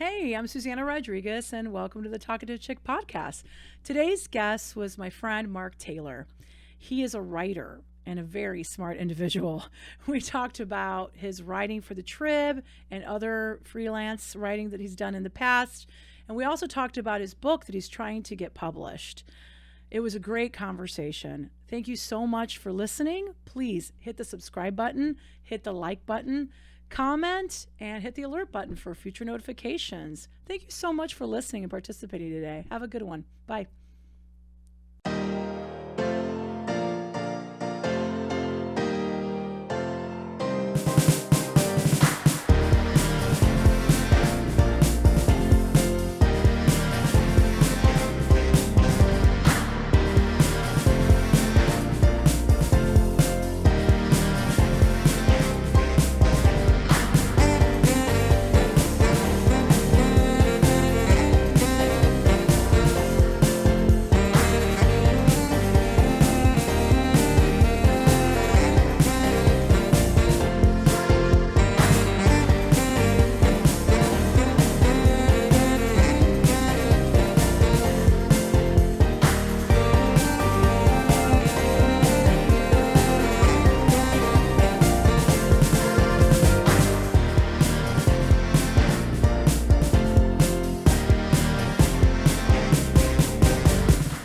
Hey, I'm Susanna Rodriguez, and welcome to the TalkativeChic podcast. Today's guest was my friend Mark Taylor. He is a writer and a very smart individual. We talked about his writing for the Trib and other freelance writing that he's done in the past. And we also talked about his book that he's trying to get published. It was a great conversation. Thank you so much for listening. Please hit the subscribe button, hit the like button, comment, and hit the alert button for future notifications. Thank you so much for listening and participating today. Have a good one. Bye.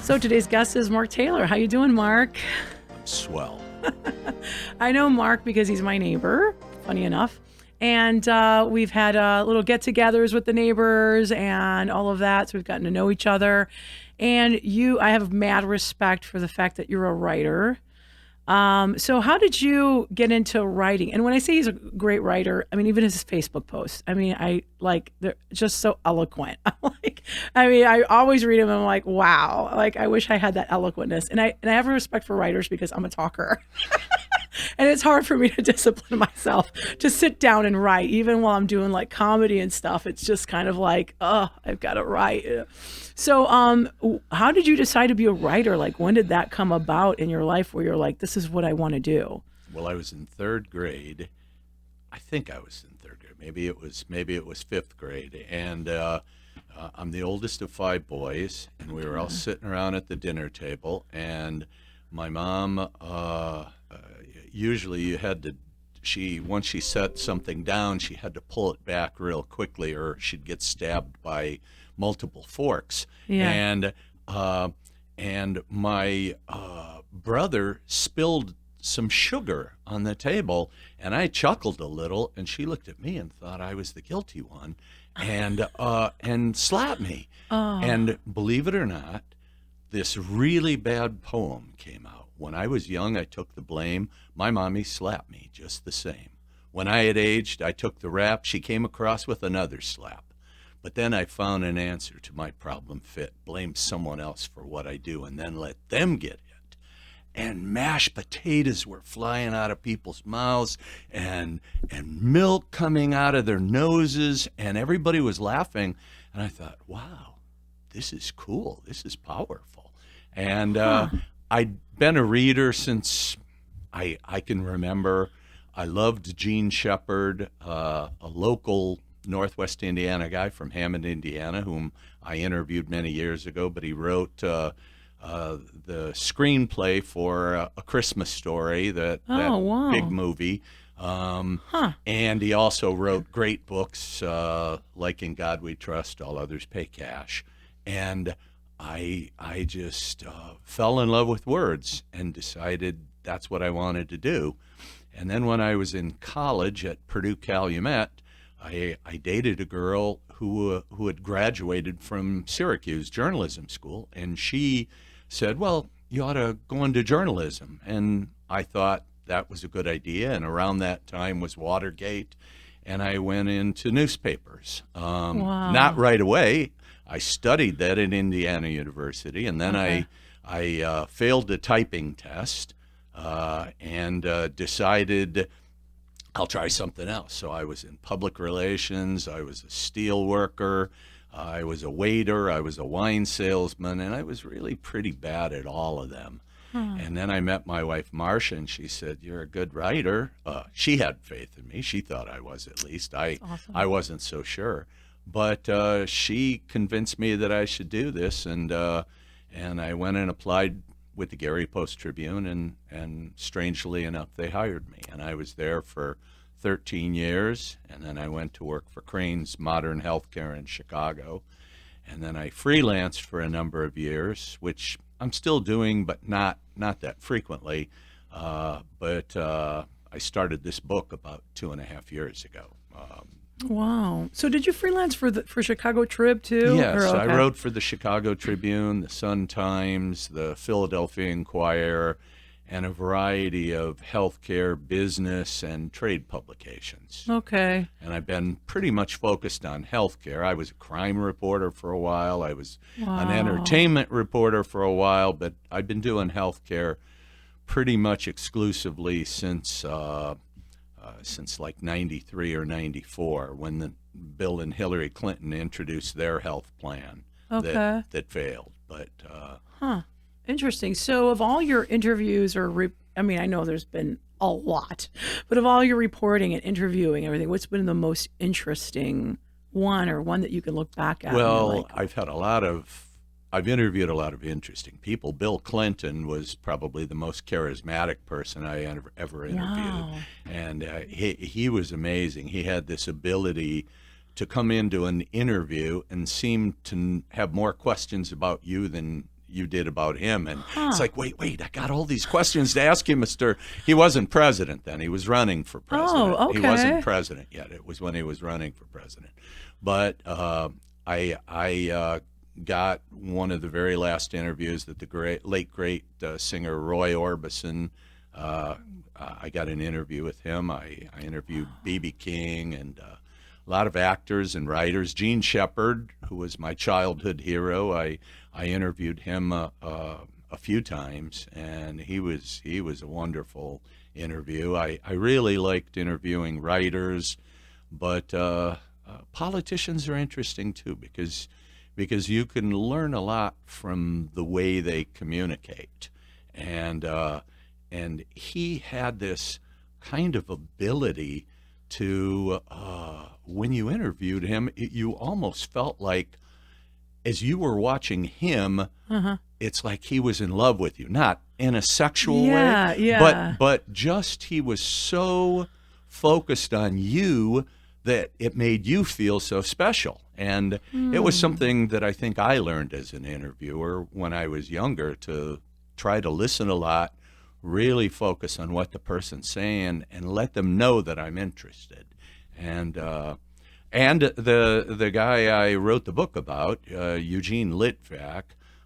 So today's guest is Mark Taylor. How you doing, Mark? I'm swell. I know Mark because he's my neighbor, funny enough. And we've had little get-togethers with the neighbors and all of that. So we've gotten to know each other. And I have mad respect for the fact that you're a writer. So how did you get into writing? And when I say he's a great writer, I mean, even his Facebook posts, they're just so eloquent. I always read them and I'm like, wow, I wish I had that eloquentness. And I have a respect for writers because I'm a talker. And it's hard for me to discipline myself to sit down and write, even while I'm doing comedy and stuff. It's just kind of I've got to write. So how did you decide to be a writer? When did that come about in your life where you're like, this is what I want to do? Well, I was in third grade. I think I was in third grade. Maybe it was fifth grade. And I'm the oldest of five boys, and we were all sitting around at the dinner table. And my mom, usually once she set something down, she had to pull it back real quickly, or she'd get stabbed by multiple forks. Yeah. And my brother spilled some sugar on the table, and I chuckled a little, and she looked at me and thought I was the guilty one, and slapped me. Oh. And believe it or not, this really bad poem came out. When I was young, I took the blame. My mommy slapped me just the same. When I had aged, I took the rap. She came across with another slap. But then I found an answer to my problem fit. Blame someone else for what I do and then let them get hit. And mashed potatoes were flying out of people's mouths and milk coming out of their noses, and everybody was laughing. And I thought, wow, this is cool. This is powerful. And I'd been a reader since I can remember. I loved Gene Shepard, a local Northwest Indiana guy from Hammond, Indiana, whom I interviewed many years ago, but he wrote the screenplay for A Christmas Story, wow. big movie. And he also wrote great books like In God We Trust, All Others Pay Cash. And I just fell in love with words and decided that's what I wanted to do. And then when I was in college at Purdue Calumet, I dated a girl who had graduated from Syracuse Journalism School, and she said, well, you ought to go into journalism. And I thought that was a good idea, and around that time was Watergate, and I went into newspapers. Wow. Not right away. I studied that at Indiana University, and then I failed the typing test and decided I'll try something else. So I was in public relations, I was a steel worker, I was a waiter, I was a wine salesman, and I was really pretty bad at all of them. And then I met my wife, Marcia, and she said, you're a good writer. She had faith in me. She thought I was, at least. Awesome. I wasn't so sure. But she convinced me that I should do this, and I went and applied with the Gary Post-Tribune, and strangely enough, they hired me, and I was there for 13 years, and then I went to work for Crane's Modern Healthcare in Chicago, and then I freelanced for a number of years, which I'm still doing, but not that frequently. But I started this book about 2.5 years ago. Wow. So did you freelance for Chicago Trib too? Yes, Or, I okay. wrote for the Chicago Tribune, the Sun-Times, the Philadelphia Inquirer, and a variety of healthcare, business, and trade publications. Okay. And I've been pretty much focused on healthcare. I was a crime reporter for a while. I was an Wow. entertainment reporter for a while, but I've been doing healthcare pretty much exclusively since like 93 or 94, when the Bill and Hillary Clinton introduced their health plan Okay. that failed. But Huh. Interesting. So, of all your interviews, I mean, I know there's been a lot, but of all your reporting and interviewing and everything, what's been the most interesting one, or one that you can look back at? And you're well, like, I've interviewed a lot of interesting people. Bill Clinton was probably the most charismatic person I ever interviewed, wow. and he was amazing. He had this ability to come into an interview and seem to have more questions about you than you did about him. And it's Huh. like, wait, I got all these questions to ask you, Mr. He wasn't president then. He was running for president. Oh, He wasn't okay. president yet. It was when he was running for president. But I got one of the very last interviews that the late great singer Roy Orbison. I got an interview with him. I interviewed B.B. King and a lot of actors and writers. Gene Shepard, who was my childhood hero, I interviewed him a few times, and he was a wonderful interview. I really liked interviewing writers, but politicians are interesting too, because you can learn a lot from the way they communicate, and he had this kind of ability to when you interviewed him, you almost felt like, as you were watching him, Uh-huh. it's like he was in love with you, not in a sexual Yeah, way, yeah. but just he was so focused on you that it made you feel so special. And it was something that I think I learned as an interviewer when I was younger, to try to listen a lot, really focus on what the person's saying, and let them know that I'm interested. And the guy I wrote the book about, Eugene Litvak,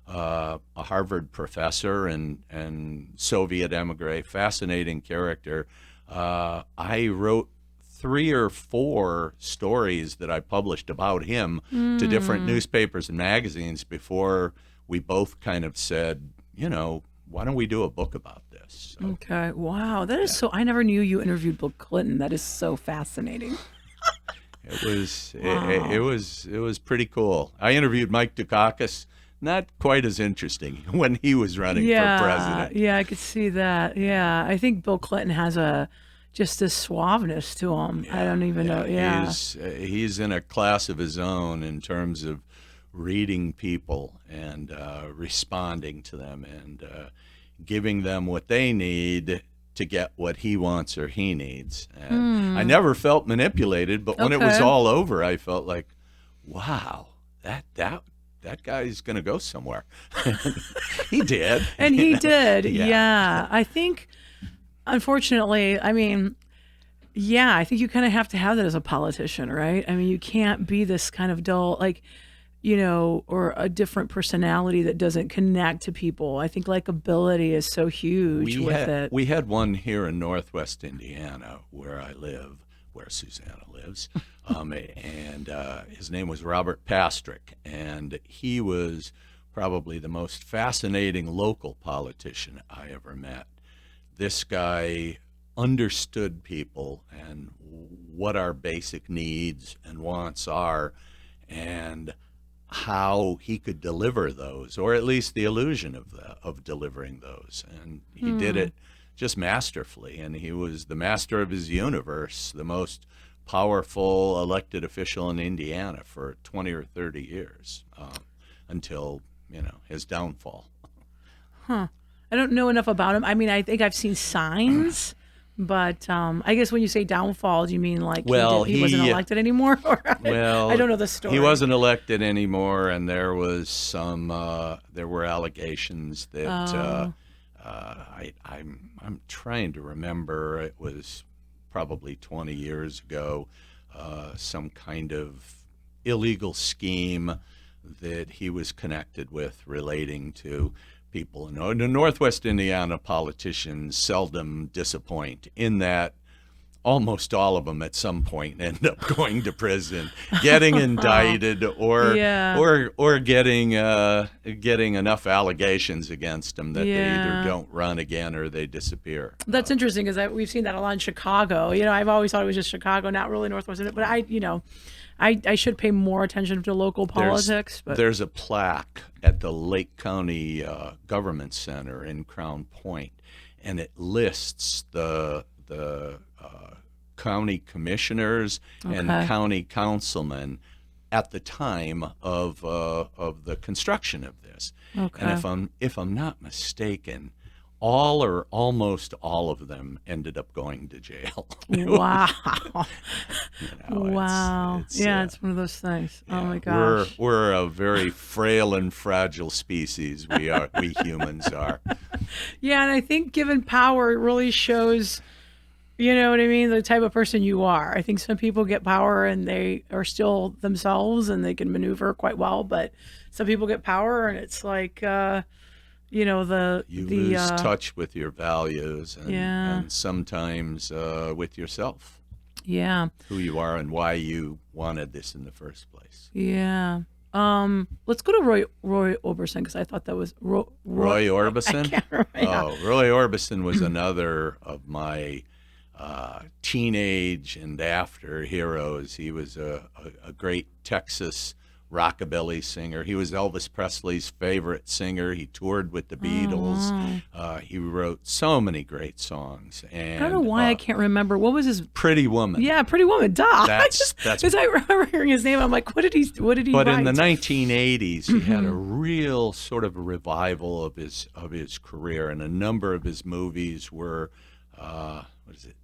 a Harvard professor and Soviet emigre, fascinating character. I wrote 3 or 4 stories that I published about him to different newspapers and magazines before we both kind of said, why don't we do a book about this? So, Okay. Wow. That is so. I never knew you interviewed Bill Clinton. That is so fascinating. it was Wow. it was pretty cool. I interviewed Mike Dukakis. Not quite as interesting when he was running for Yeah. president. Yeah. I could see that. Yeah. I think Bill Clinton has just this suaveness to him. I don't even know. Yeah. He's in a class of his own in terms of reading people and responding to them, and giving them what they need to get what he wants or he needs. And I never felt manipulated, but when it was Okay. all over, I felt like, wow, that guy's going to go somewhere. He did. And he did. Yeah. Yeah. I think, unfortunately, I mean, yeah, I think you kind of have to have that as a politician, right? I mean, you can't be this kind of dull, like, or a different personality that doesn't connect to people. I think likability is so huge with it. We had one here in Northwest Indiana, where I live, where Susanna lives, and his name was Robert Pastrick, and he was probably the most fascinating local politician I ever met. This guy understood people and what our basic needs and wants are, and how he could deliver those, or at least the illusion of delivering those. And he did it just masterfully, and he was the master of his universe, the most powerful elected official in Indiana for 20 or 30 years until, his downfall. Huh. I don't know enough about him. I mean, I think I've seen signs, but I guess when you say downfall, do you mean like he wasn't elected anymore? Or I don't know the story. He wasn't elected anymore, and there was there were allegations that I'm trying to remember. It was probably 20 years ago, some kind of illegal scheme that he was connected with relating to people. The Northwest Indiana politicians seldom disappoint in that almost all of them at some point end up going to prison, getting indicted, or getting enough allegations against them that they either don't run again or they disappear. That's interesting because we've seen that a lot in Chicago. I've always thought it was just Chicago, not really Northwest Indiana. But I should pay more attention to local politics. There's a plaque at the Lake County Government Center in Crown Point, and it lists the county commissioners and county councilmen at the time of the construction of this. Okay. And if I'm not mistaken, all or almost all of them ended up going to jail. Wow. Wow. It's one of those things. Oh my gosh. We're a very frail and fragile species. We humans are. Yeah, and I think given power, it really shows, you know what I mean, the type of person you are. I think some people get power and they are still themselves and they can maneuver quite well, but some people get power and it's like you lose touch with your values and sometimes with yourself. Yeah. Who you are and why you wanted this in the first place. Yeah. Let's go to Roy Orbison because I thought that was Roy Orbison. I can't remember. Oh, Roy Orbison was another of my teenage and after heroes. He was a great Texas rockabilly singer. He was Elvis Presley's favorite singer. He toured with the Beatles. Wow. He wrote so many great songs. And I don't know why I can't remember. What was his Pretty Woman? Yeah, Pretty Woman. Duh. That's because I remember hearing his name. I'm like, what did he But write? in the 1980s, he had a real sort of revival of his career, and a number of his movies were what is it?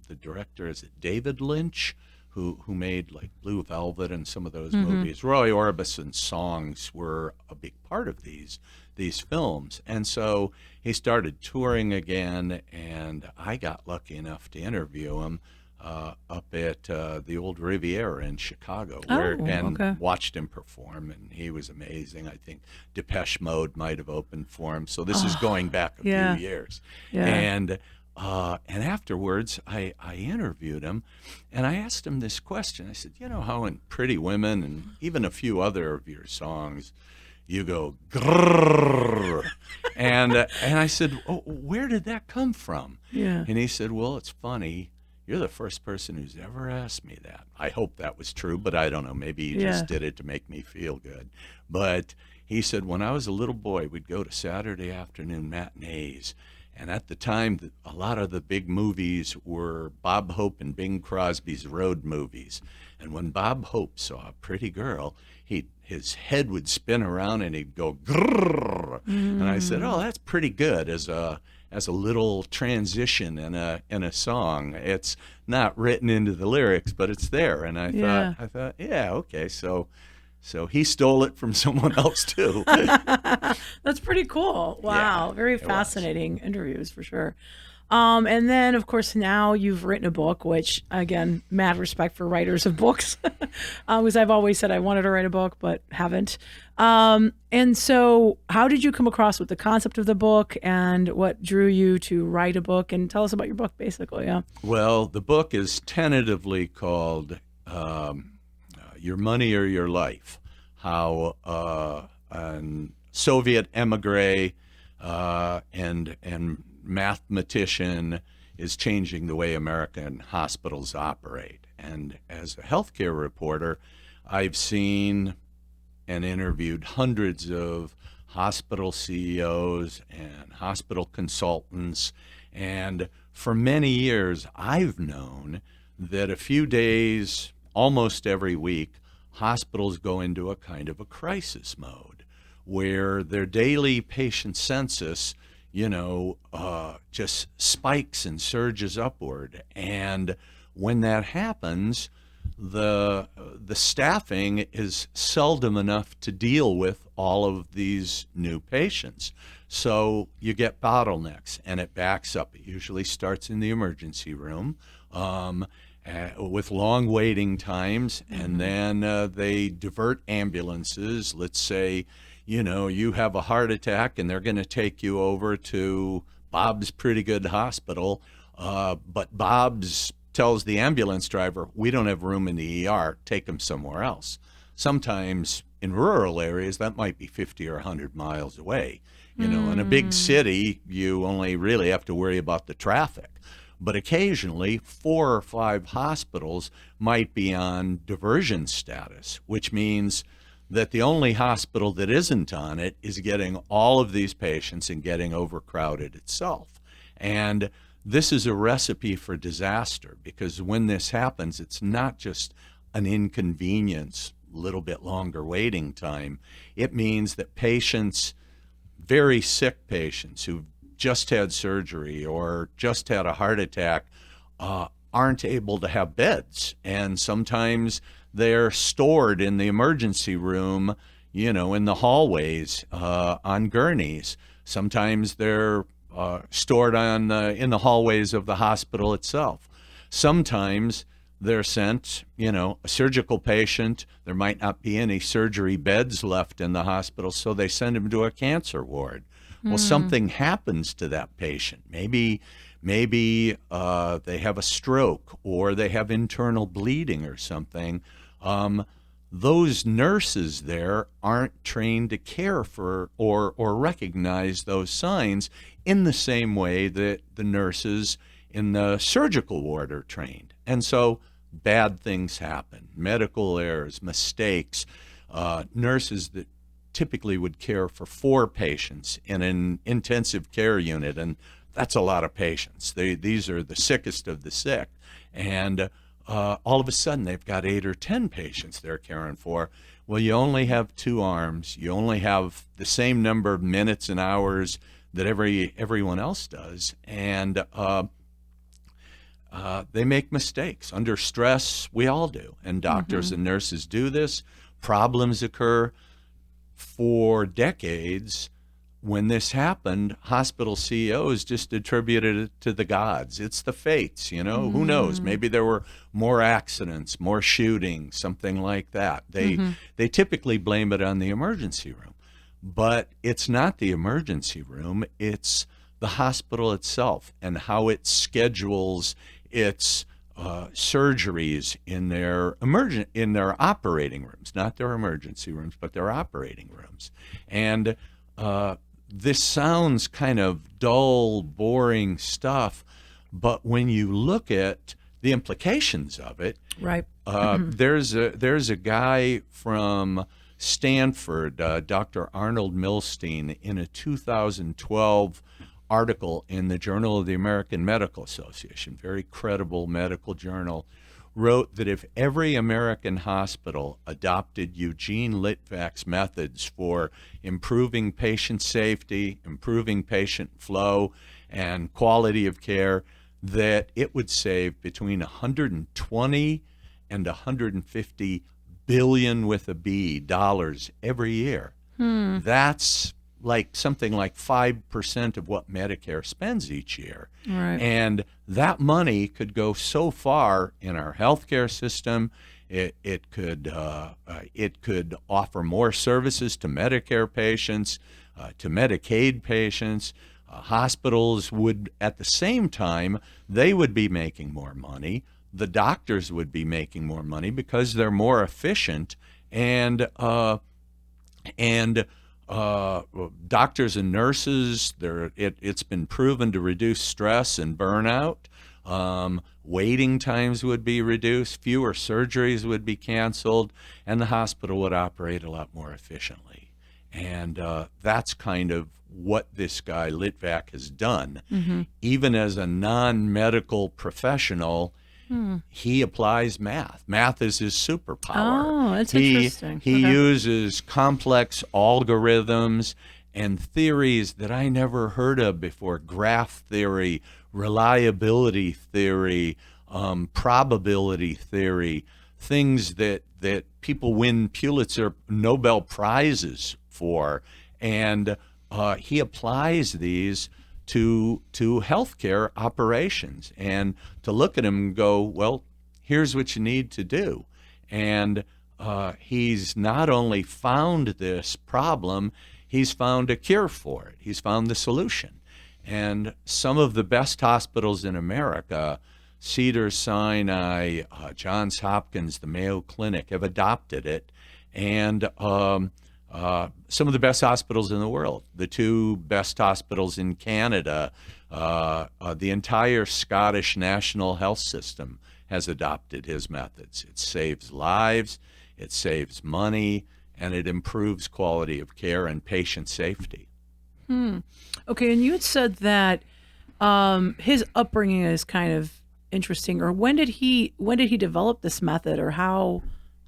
The director, is it David Lynch? Who made like Blue Velvet and some of those movies. Roy Orbison's songs were a big part of these films. And so he started touring again, and I got lucky enough to interview him up at the old Riviera in Chicago watched him perform, and he was amazing. I think Depeche Mode might have opened for him. So this is going back a few years. Yeah. And afterwards, I interviewed him, and I asked him this question. I said, you know how in Pretty Women and even a few other of your songs, you go grrr, and I said, oh, where did that come from? Yeah. And he said, well, it's funny. You're the first person who's ever asked me that. I hope that was true, but I don't know. Maybe he just did it to make me feel good. But he said, when I was a little boy, we'd go to Saturday afternoon matinees. And at the time, a lot of the big movies were Bob Hope and Bing Crosby's road movies. And when Bob Hope saw a pretty girl, his head would spin around and he'd go grrr. And I said, oh, that's pretty good as a little transition in a song. It's not written into the lyrics, but it's there. And I thought, yeah, okay, so he stole it from someone else too. That's pretty cool. Wow. Yeah, very fascinating interviews for sure. And then, of course, now you've written a book, which, again, mad respect for writers of books. Because I've always said I wanted to write a book, but haven't. And so how did you come across with the concept of the book and what drew you to write a book? And tell us about your book, basically. Yeah. Well, the book is tentatively called Your Money or Your Life, how a Soviet emigre and mathematician is changing the way American hospitals operate. And as a healthcare reporter, I've seen and interviewed hundreds of hospital CEOs and hospital consultants. And for many years, I've known that a few days, almost every week, hospitals go into a kind of a crisis mode where their daily patient census, just spikes and surges upward. And when that happens, the staffing is seldom enough to deal with all of these new patients. So you get bottlenecks, and it backs up. It usually starts in the emergency room with long waiting times, and then they divert ambulances. Let's say, you have a heart attack, and they're going to take you over to Bob's Pretty Good Hospital, but Bob's tells the ambulance driver, we don't have room in the ER, take them somewhere else. Sometimes in rural areas, that might be 50 or 100 miles away. In a big city, you only really have to worry about the traffic. But occasionally, 4 or 5 hospitals might be on diversion status, which means that the only hospital that isn't on it is getting all of these patients and getting overcrowded itself. And this is a recipe for disaster, because when this happens, it's not just an inconvenience, a little bit longer waiting time. It means that patients, very sick patients who've just had surgery or just had a heart attack, aren't able to have beds. And sometimes they're stored in the emergency room, in the hallways on gurneys. Sometimes they're stored in the hallways of the hospital itself. Sometimes they're sent, a surgical patient, there might not be any surgery beds left in the hospital, so they send him to a cancer ward. Well, something happens to that patient. Maybe they have a stroke, or they have internal bleeding or something. Those nurses there aren't trained to care for or recognize those signs in the same way that the nurses in the surgical ward are trained. And so bad things happen, medical errors, mistakes. Nurses that typically would care for 4 patients in an intensive care unit, and that's a lot of patients. These are the sickest of the sick. And all of a sudden they've got 8 or 10 patients they're caring for. Well, you only have 2 arms. You only have the same number of minutes and hours that everyone else does. And they make mistakes. Under stress, we all do. And doctors and nurses do this. Problems occur. For decades, when this happened, hospital CEOs just attributed it to the gods. It's the fates, who knows? Maybe there were more accidents, more shootings, something like that. They typically blame it on the emergency room. But it's not the emergency room, it's the hospital itself and how it schedules its surgeries in their operating rooms, not their emergency rooms, but their operating rooms. And this sounds kind of dull, boring stuff, but when you look at the implications of it, right? There's a guy from Stanford, Dr. Arnold Milstein, in a 2012 article in the Journal of the American Medical Association, very credible medical journal, wrote that if every American hospital adopted Eugene Litvak's methods for improving patient safety, improving patient flow, and quality of care, that it would save between 120 and 150 billion with a B dollars every year. That's like something like 5% of what Medicare spends each year. Right. And that money could go so far in our healthcare system. It could offer more services to Medicare patients, to Medicaid patients. Hospitals would, at the same time, they would be making more money. The doctors would be making more money because they're more efficient, and doctors and nurses, it's been proven to reduce stress and burnout. Waiting times would be reduced, fewer surgeries would be canceled, and the hospital would operate a lot more efficiently. And that's kind of what this guy Litvak has done. Even as a non-medical professional, he applies math. Math is his superpower. Oh, that's he, interesting. He Okay. uses complex algorithms and theories that I never heard of before: graph theory, reliability theory, probability theory, things that people win Pulitzer Nobel Prizes for. And he applies these to healthcare operations, and to look at him and go, well, here's what you need to do. And he's not only found this problem, he's found a cure for it. He's found the solution. And some of the best hospitals in America, Cedars-Sinai, Johns Hopkins, the Mayo Clinic, have adopted it. And some of the best hospitals in the world, the two best hospitals in Canada, the entire Scottish National Health System has adopted his methods. It saves lives, it saves money, and it improves quality of care and patient safety. Okay, and you had said that his upbringing is kind of interesting. Or when did he develop this method, or how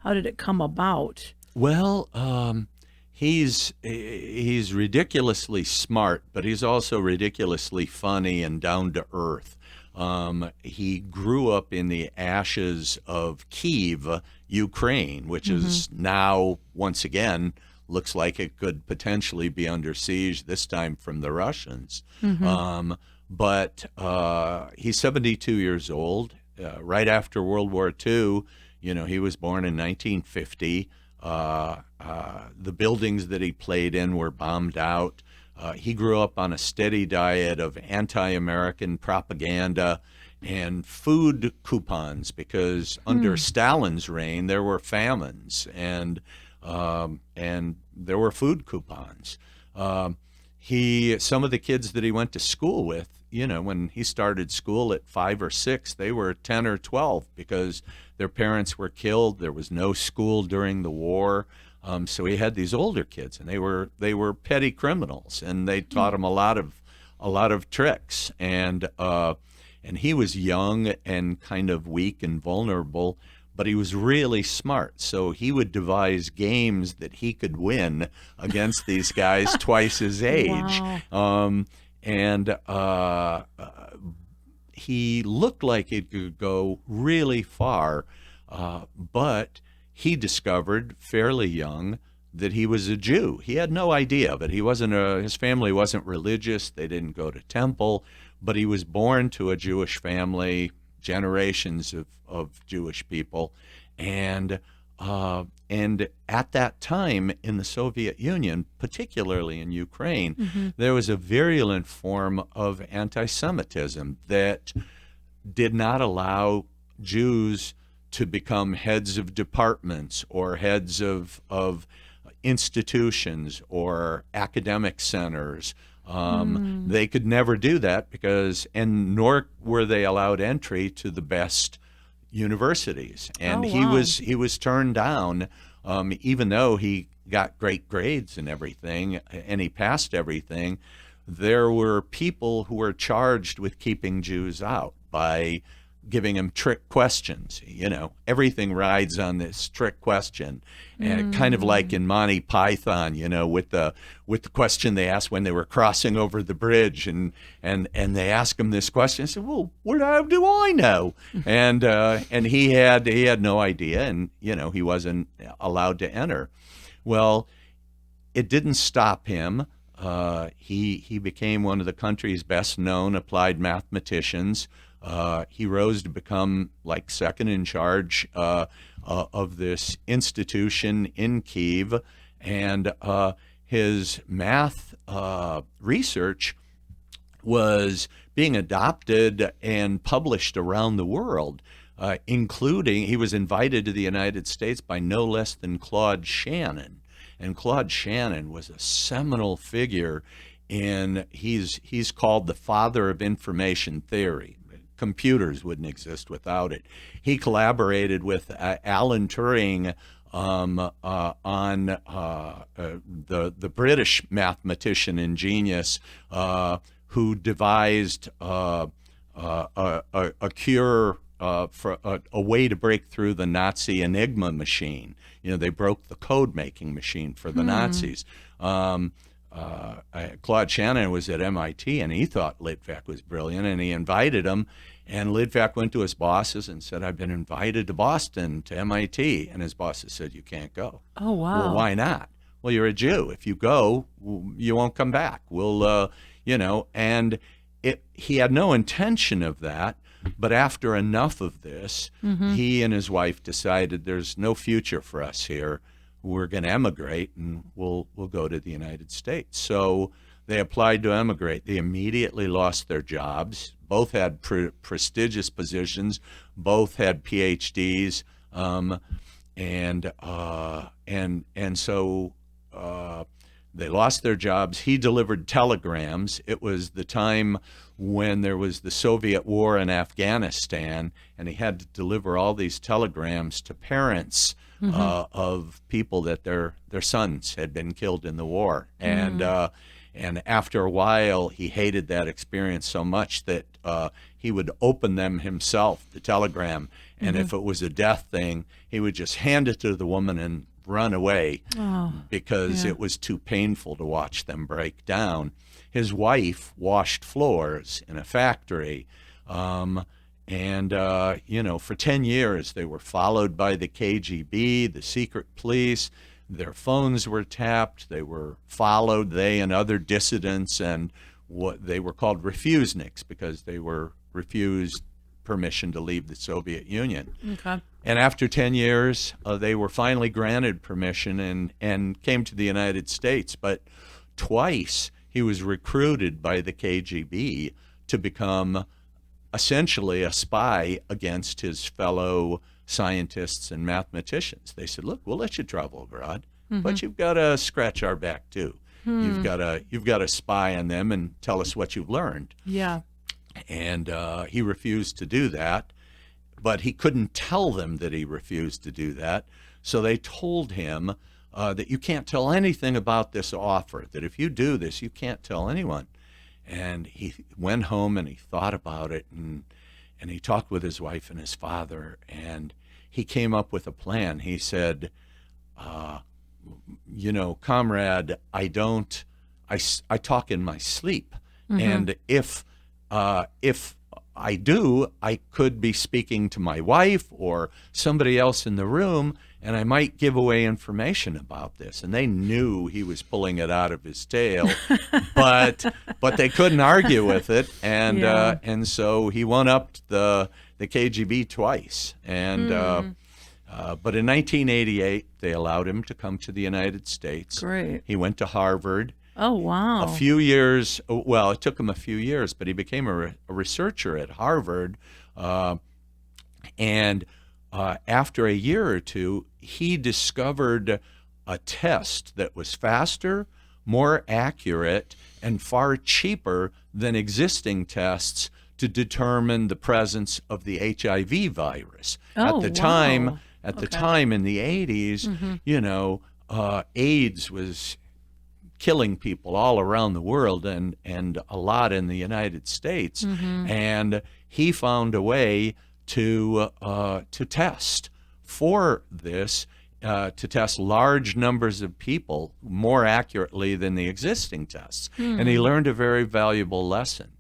did it come about? Well, he's ridiculously smart, but he's also ridiculously funny and down to earth. He grew up in the ashes of Kyiv, Ukraine, which is now, once again, looks like it could potentially be under siege, this time from the Russians. But he's 72 years old. Right after World War II, he was born in 1950. The buildings that he played in were bombed out. He grew up on a steady diet of anti-American propaganda and food coupons, because under Stalin's reign there were famines, and there were food coupons. Some of the kids that he went to school with, when he started school at 5 or 6, they were 10 or 12 because their parents were killed. There was no school during the war. So he had these older kids, and they were petty criminals, and they taught him a lot of tricks. And he was young and kind of weak and vulnerable, but he was really smart. So he would devise games that he could win against these guys twice his age. Wow. He looked like it could go really far, but he discovered fairly young that he was a Jew. He had no idea of it. His family wasn't religious. They didn't go to temple, but he was born to a Jewish family, generations of Jewish people. And at that time in the Soviet Union, particularly in Ukraine, there was a virulent form of anti-Semitism that did not allow Jews to become heads of departments or heads of institutions or academic centers. They could never do that nor were they allowed entry to the best universities. And he was turned down, even though he got great grades and everything, and he passed everything. There were people who were charged with keeping Jews out by giving him trick questions. Everything rides on this trick question, and kind of like in Monty Python, with the question they asked when they were crossing over the bridge, and they asked him this question. He said, "Well, what do I know?" And he had no idea, and he wasn't allowed to enter. Well, it didn't stop him. He became one of the country's best known applied mathematicians. He rose to become like second in charge of this institution in Kyiv, and his math research was being adopted and published around the world, including he was invited to the United States by no less than Claude Shannon. And Claude Shannon was a seminal figure he's called the father of information theory. Computers wouldn't exist without it. He collaborated with Alan Turing on the British mathematician and genius who devised a cure for a way to break through the Nazi Enigma machine. They broke the code-making machine for the Nazis. Claude Shannon was at MIT, and he thought Litvak was brilliant, and he invited him. And Litvak went to his bosses and said, "I've been invited to Boston, to MIT." And his bosses said, "You can't go." Oh, wow. Well, why not? Well, you're a Jew. If you go, you won't come back. And he had no intention of that. But after enough of this, he and his wife decided there's no future for us here. We're going to emigrate, and we'll go to the United States. So they applied to emigrate. They immediately lost their jobs. Both had prestigious positions. Both had PhDs, and so they lost their jobs. He delivered telegrams. It was the time when there was the Soviet war in Afghanistan, and he had to deliver all these telegrams to parents of people that their sons had been killed in the war. And after a while, he hated that experience so much that he would open them himself, the telegram, and if it was a death thing, he would just hand it to the woman and run away because it was too painful to watch them break down. His wife washed floors in a factory, for 10 years they were followed by the KGB, the secret police. Their phones were tapped. They were followed, they and other dissidents, and what they were called refuseniks because they were refused permission to leave the Soviet Union. Okay. And after 10 years, they were finally granted permission and came to the United States. But twice he was recruited by the KGB to become essentially a spy against his fellow scientists and mathematicians. They said, "Look, we'll let you travel abroad, but you've got to scratch our back too. You've got to spy on them and tell us what you've learned." Yeah. And he refused to do that, but he couldn't tell them that he refused to do that. So they told him that you can't tell anything about this offer, that if you do this, you can't tell anyone. And he went home and he thought about it, and he talked with his wife and his father, and he came up with a plan. He said, "Comrade, I talk in my sleep. And if I do, I could be speaking to my wife or somebody else in the room, and I might give away information about this." And they knew he was pulling it out of his tail, but they couldn't argue with it, and so he one-upped the KGB twice. And but in 1988, they allowed him to come to the United States. Great. He went to Harvard. Oh, wow. A few years, well, it took him a few years, but he became a researcher at Harvard. And after a year or two, he discovered a test that was faster, more accurate, and far cheaper than existing tests to determine the presence of the HIV virus. Oh, at the time, wow. in the 80s, AIDS was killing people all around the world and a lot in the United States. And he found a way to test for this, to test large numbers of people more accurately than the existing tests. And he learned a very valuable lesson.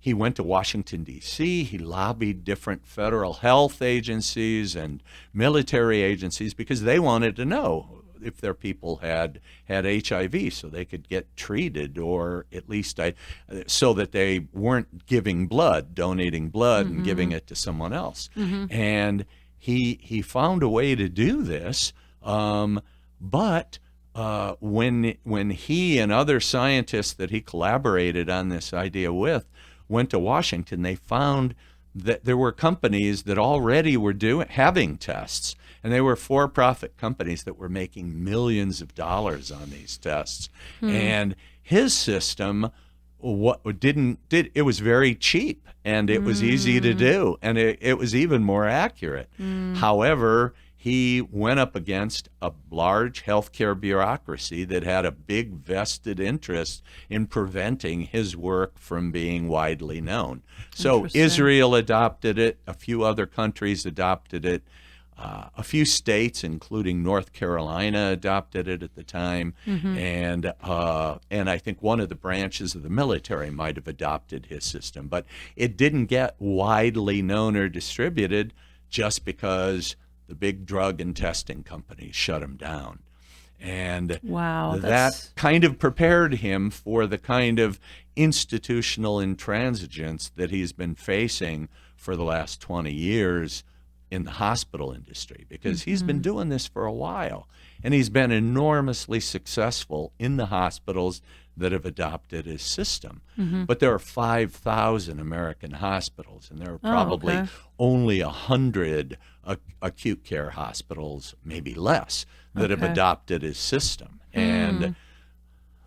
He went to Washington, D.C. He lobbied different federal health agencies and military agencies because they wanted to know if their people had HIV so they could get treated, or at least so that they weren't donating blood and giving it to someone else. And he found a way to do this, but when he and other scientists that he collaborated on this idea with went to Washington, they found that there were companies that already were having tests, and they were for-profit companies that were making millions of dollars on these tests. And his system, it was very cheap, and it was easy to do, and it was even more accurate. However, he went up against a large healthcare bureaucracy that had a big vested interest in preventing his work from being widely known. So Israel adopted it, a few other countries adopted it, a few states, including North Carolina, adopted it at the time, and I think one of the branches of the military might have adopted his system. But it didn't get widely known or distributed just because the big drug and testing companies shut him down. And that kind of prepared him for the kind of institutional intransigence that he's been facing for the last 20 years in the hospital industry, because he's been doing this for a while, and he's been enormously successful in the hospitals that have adopted his system. But there are 5,000 American hospitals, and there are probably only 100 acute care hospitals, maybe less, that have adopted his system. And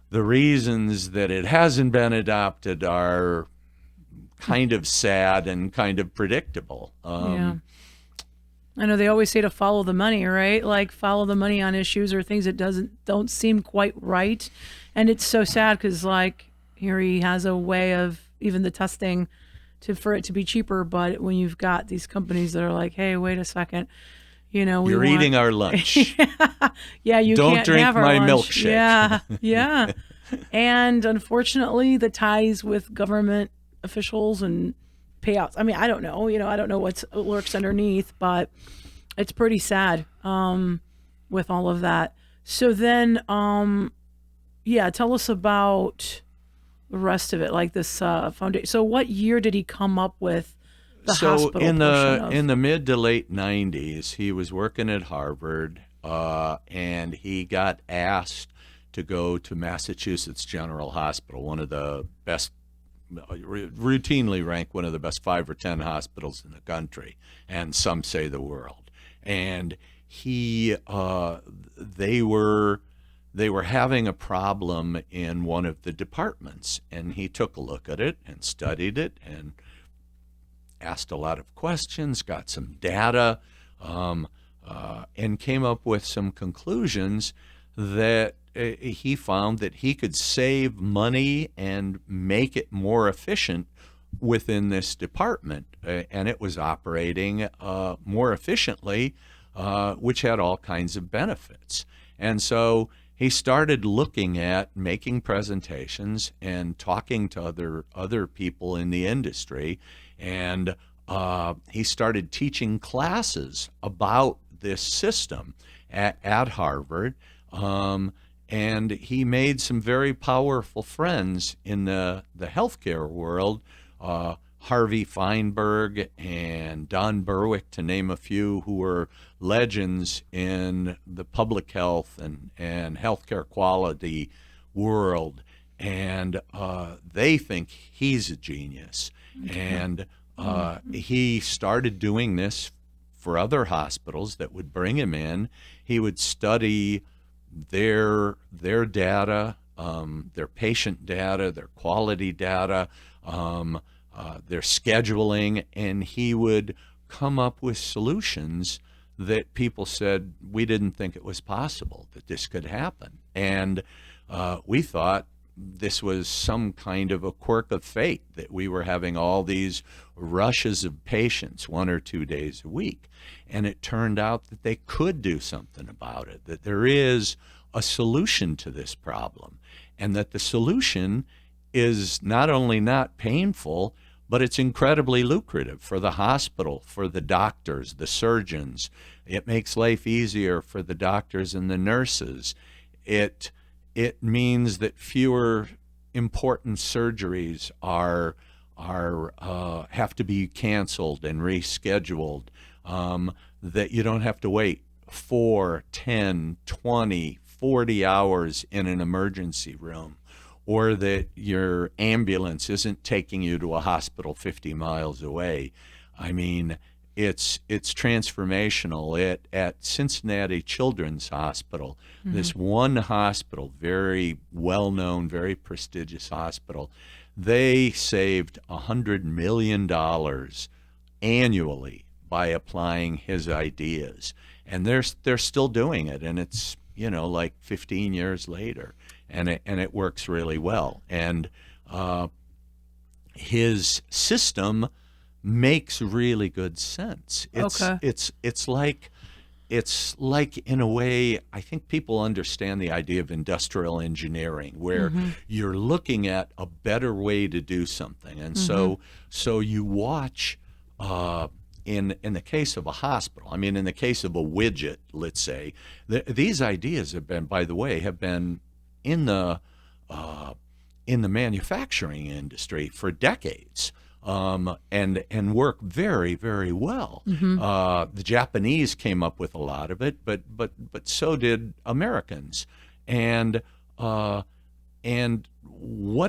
the reasons that it hasn't been adopted are kind of sad and kind of predictable. I know they always say to follow the money, right? Like follow the money on issues or things that don't seem quite right. And it's so sad because like here he has a way of even the testing for it to be cheaper. But when you've got these companies that are like, hey, wait a second, you're eating our lunch. Yeah, you don't can't drink have our my lunch. milkshake. Yeah. And unfortunately, the ties with government officials and payouts. I mean, I don't know. I don't know what lurks underneath, but it's pretty sad with all of that. So then, tell us about the rest of it, like this foundation. So what year did he come up with the hospital portion of? In the mid to late 90s, he was working at Harvard, and he got asked to go to Massachusetts General Hospital, one of the best, routinely ranked one of the best 5 or 10 hospitals in the country, and some say the world. And they were having a problem in one of the departments, and he took a look at it and studied it and asked a lot of questions, got some data, and came up with some conclusions that he found that he could save money and make it more efficient within this department, and it was operating more efficiently, which had all kinds of benefits. And so he started looking at making presentations and talking to other people in the industry, and he started teaching classes about this system at Harvard. And he made some very powerful friends in the healthcare world, Harvey Feinberg and Don Berwick, to name a few, who were legends in the public health and healthcare quality world. And they think he's a genius. And he started doing this for other hospitals that would bring him in. He would study their data, their patient data, their quality data, their scheduling, and he would come up with solutions that people said, we didn't think it was possible that this could happen. And we thought this was some kind of a quirk of fate, that we were having all these rushes of patients 1 or 2 days a week. And it turned out that they could do something about it, that there is a solution to this problem, and that the solution is not only not painful, but it's incredibly lucrative for the hospital, for the doctors, the surgeons. It makes life easier for the doctors and the nurses. It means that fewer important surgeries have to be canceled and rescheduled, that you don't have to wait 4, 10, 20, 40 hours in an emergency room, or that your ambulance isn't taking you to a hospital 50 miles away. I mean, it's transformational. At Cincinnati Children's Hospital, this one hospital, very well-known, very prestigious hospital, they saved $100 million annually by applying his ideas. and they're still doing it, and it's like 15 years later, and it works really well. And his system makes really good sense. It's like in a way, I think people understand the idea of industrial engineering, where you're looking at a better way to do something. And so you watch, in the case of a hospital, I mean, in the case of a widget, let's say, these ideas have been in the manufacturing industry for decades. And work very, very well. The Japanese came up with a lot of it, but so did Americans. And what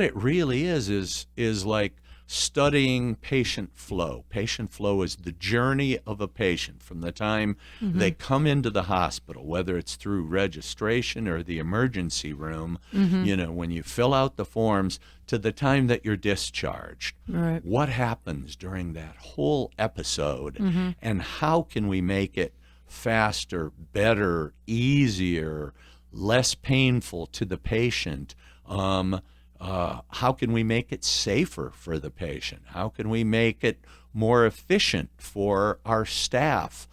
it really is like studying patient flow. Patient flow is the journey of a patient from the time they come into the hospital, whether it's through registration or the emergency room, when you fill out the forms, to the time that you're discharged. Right. What happens during that whole episode, and how can we make it faster, better, easier, less painful to the patient? How can we make it safer for the patient? How can we make it more efficient for our staff,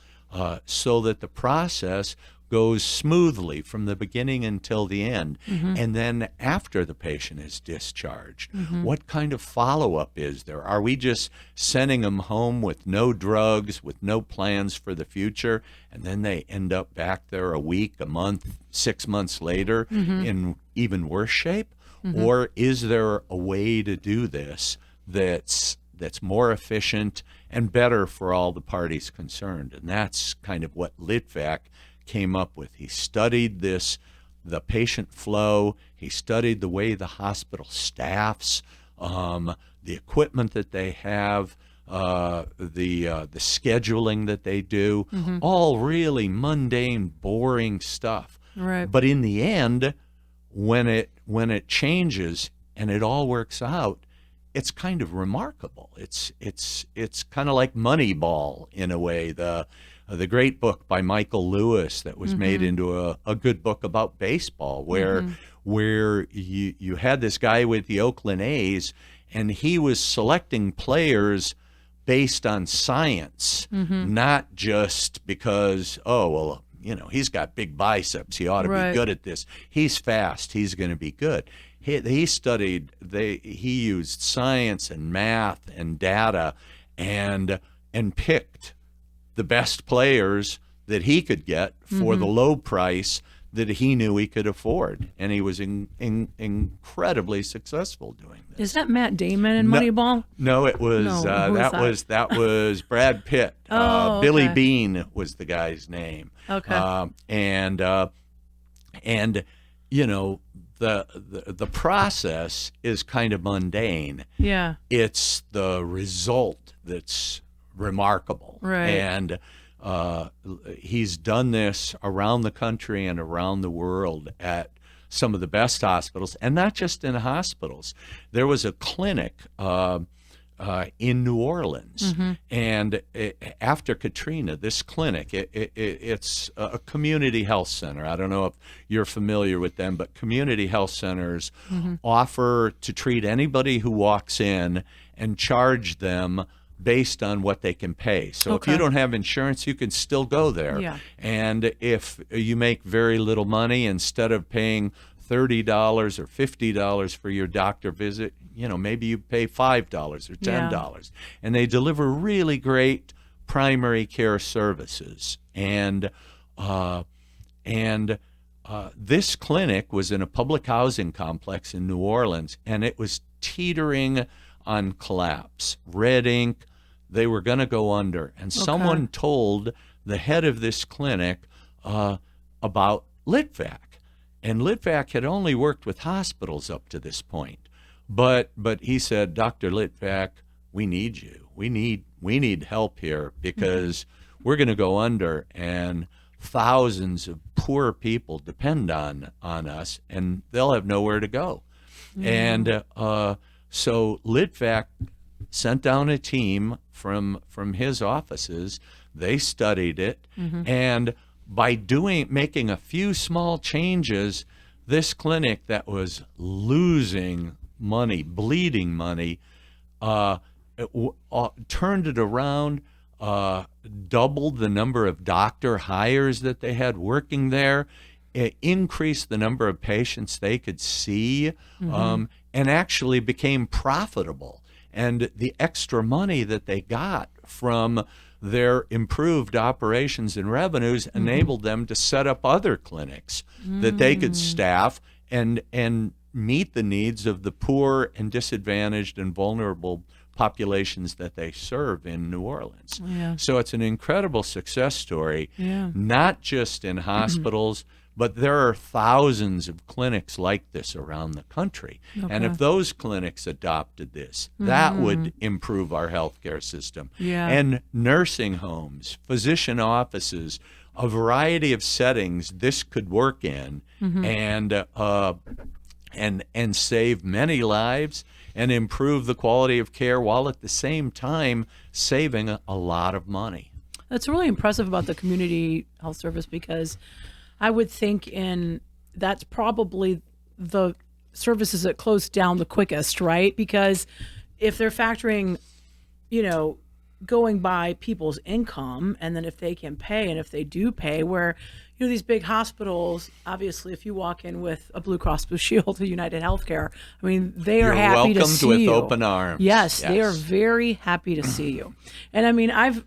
so that the process goes smoothly from the beginning until the end? And then after the patient is discharged, what kind of follow-up is there? Are we just sending them home with no drugs, with no plans for the future, and then they end up back there a week, a month, 6 months later in even worse shape? Or is there a way to do this that's more efficient and better for all the parties concerned? And that's kind of what Litvak came up with. He studied the patient flow. He studied the way the hospital staffs, the equipment that they have, the scheduling that they do, all really mundane, boring stuff. Right. But in the end, when it changes and it all works out, it's kind of remarkable. It's kind of like Moneyball in a way, the great book by Michael Lewis that was made into a good book about baseball, where you had this guy with the Oakland A's, and he was selecting players based on science, not just because, he's got big biceps, he ought to be good at this. He's fast, he's going to be good. He used science and math and data and picked the best players that he could get for the low price that he knew he could afford, and he was incredibly successful doing this. Is that Matt Damon in Moneyball? No, it was that was Brad Pitt. Billy Bean was the guy's name. Okay. The process is kind of mundane. Yeah. It's the result that's remarkable. Right. And he's done this around the country and around the world at some of the best hospitals, and not just in hospitals. There was a clinic in New Orleans, and after Katrina, this clinic, it's a community health center. I don't know if you're familiar with them, but community health centers offer to treat anybody who walks in and charge them based on what they can pay. So if you don't have insurance, you can still go there. Yeah. And if you make very little money, instead of paying $30 or $50 for your doctor visit, maybe you pay $5 or $10. Yeah. And they deliver really great primary care services. And this clinic was in a public housing complex in New Orleans, and it was teetering on collapse. Red ink. They were going to go under. And someone told the head of this clinic about Litvak. And Litvak had only worked with hospitals up to this point. But he said, Dr. Litvak, we need you. We need help here, because we're going to go under, and thousands of poor people depend on us, and they'll have nowhere to go. And so Litvak sent down a team from his offices. They studied it, and by making a few small changes, this clinic that was losing money, bleeding money, turned it around, doubled the number of doctor hires that they had working there, it increased the number of patients they could see, and actually became profitable. And the extra money that they got from their improved operations and revenues enabled them to set up other clinics that they could staff and meet the needs of the poor and disadvantaged and vulnerable populations that they serve in New Orleans. Yeah. So it's an incredible success story, Yeah. not just in hospitals, but there are thousands of clinics like this around the country. And if those clinics adopted this, that would improve our healthcare system. Yeah. And nursing homes, physician offices, a variety of settings this could work in, and save many lives and improve the quality of care while at the same time saving a lot of money. That's really impressive about the community health service, because I would think that's probably the services that close down the quickest, right? Because if they're factoring, going by people's income, and then if they can pay, and if they do pay, where, these big hospitals, obviously, if you walk in with a Blue Cross Blue Shield, a United Healthcare, I mean, they are happy to see you. You're welcomed with open arms. Yes, they are very happy to see you. And I mean, I've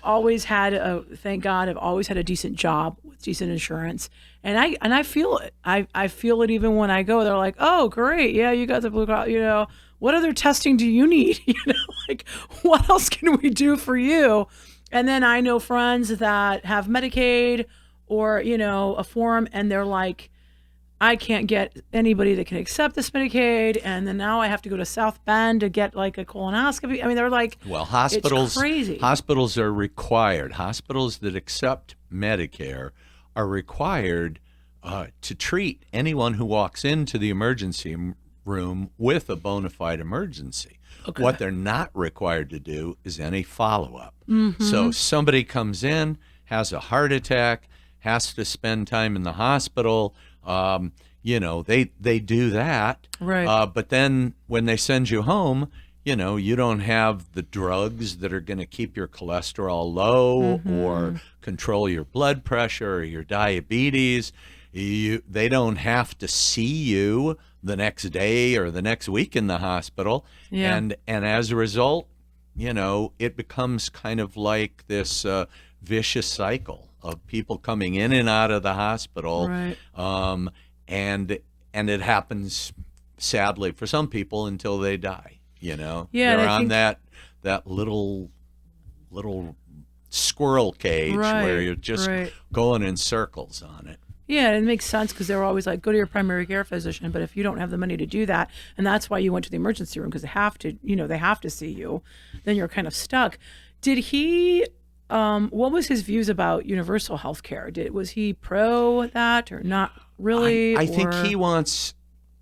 always had thank God, I've always had a decent job with decent insurance, and I feel it. I feel it even when I go. They're like, "Oh, great, yeah, you got the Blue Cross. What other testing do you need? Like, what else can we do for you?" And then I know friends that have Medicaid or a form, and they're like, I can't get anybody that can accept this Medicaid, and then now I have to go to South Bend to get like a colonoscopy. I mean, they're like, well, hospitals, it's crazy. Hospitals are required. Hospitals that accept Medicare are required to treat anyone who walks into the emergency room with a bona fide emergency. Okay. What they're not required to do is any follow-up. So somebody comes in, has a heart attack, has to spend time in the hospital. They do that. Right. But then when they send you home, you don't have the drugs that are going to keep your cholesterol low or control your blood pressure or your diabetes. They don't have to see you the next day or the next week in the hospital. Yeah. And as a result, it becomes kind of like this vicious cycle of people coming in and out of the hospital. Right. And it happens, sadly, for some people until they die. Yeah, they're on that little squirrel cage where you're just going in circles on it. Yeah, it makes sense, because they were always like, go to your primary care physician. But if you don't have the money to do that, and that's why you went to the emergency room, because they have to see you, then you're kind of stuck. Did he? What was his views about universal health care? Was he pro that or not really? I think he wants,